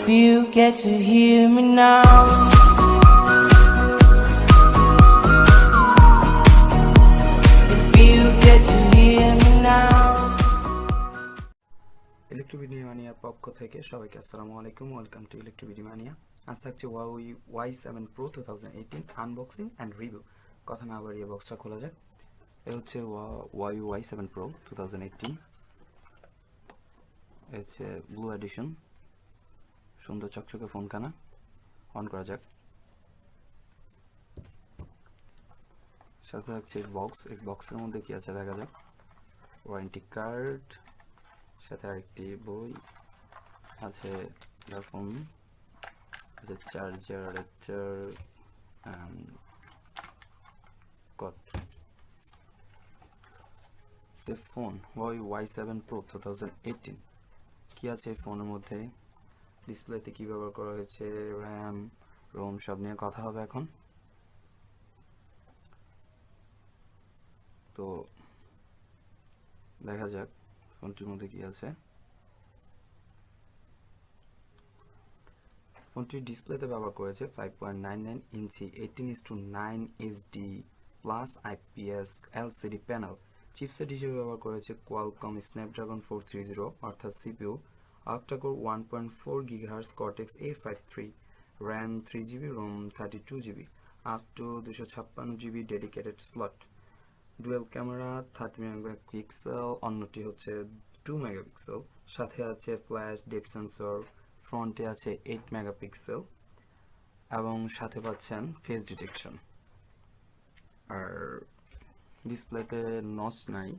If you get to hear me now, if you get to hear me now. electro মানিয়ার পক্ষ থেকে সবাইকে আসসালামু আলাইকুম। ওয়েলকাম টু electro মানিয়া। আজ থাকছে HUAWEI Y7 Pro 2018 unboxing and review. কথা না বাড়িয়ে বক্সটা খোলা যাক। এ হচ্ছে HUAWEI Y7 Pro 2018। এ হচ্ছে ব্লু এডিশন, সুন্দর চকচকে ফোনখানা। অন করা যাক। সাথে হচ্ছে বক্সের মধ্যে কি আছে দেখা যাক। ওয়ারেন্টি কার্ড, সাথে আরেকটি বই আছে, ইয়ারফোন আছে, charger, adapter and cord. the phone HUAWEI Y7 Pro 2018 কি আছে এই ফোনের মধ্যে, ডিসপ্লেতে কি ব্যবহার করা হয়েছে, র্যাম রোম সব নিয়ে কথা হবে এখন। তো দেখা যাক ফোনটির মধ্যে কি আছে। ফোনটির ডিসপ্লেতে ব্যবহার করেছে 5.99 ইঞ্চি 18:9 HD plus IPS LCD panel. Chipset হিসেবে ব্যবহার করেছে কোয়ালকম স্ন্যাপড্রাগন 430 অর্থাৎ CPU, octacore 1.4 GHz Cortex A53, RAM 3GB, ROM 32GB, up to 256GB dedicated slot, dual camera 30 megapixel, অন্যটি হচ্ছে 2 মেগাপিক্সেল, সাথে আছে ফ্ল্যাশ ডেপথ সেন্সর, ফ্রন্টে আছে 8 মেগাপিক্সেল এবং সাথে পাচ্ছেন ফেস ডিটেকশন। আর ডিসপ্লেতে নচ নাই,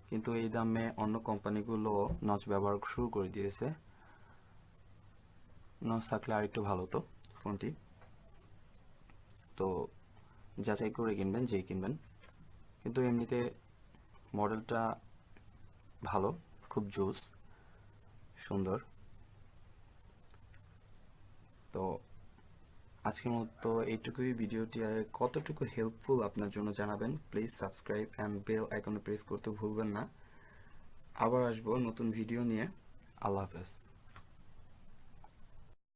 কিন্তু এই দামে অন্য কোম্পানিগুলো নচ ব্যবহার শুরু করে দিয়েছে। নচ থাকলে আরেকটু ভালো তো ফোনটি। তো যাচাই করে কিনবেন যেই কিনবেন। কিন্তু এমনিতে মডেলটা ভালো, খুব জোস, সুন্দর। তো আজকের মতো এইটুকুই। ভিডিওটি কতটুকু হেল্পফুল আপনার জন্য জানাবেন। প্লিজ সাবস্ক্রাইব অ্যান্ড বেল আইকনে প্রেস করতে ভুলবেন না। আবার আসবো নতুন ভিডিও নিয়ে। আল্লাহ হাফেজ।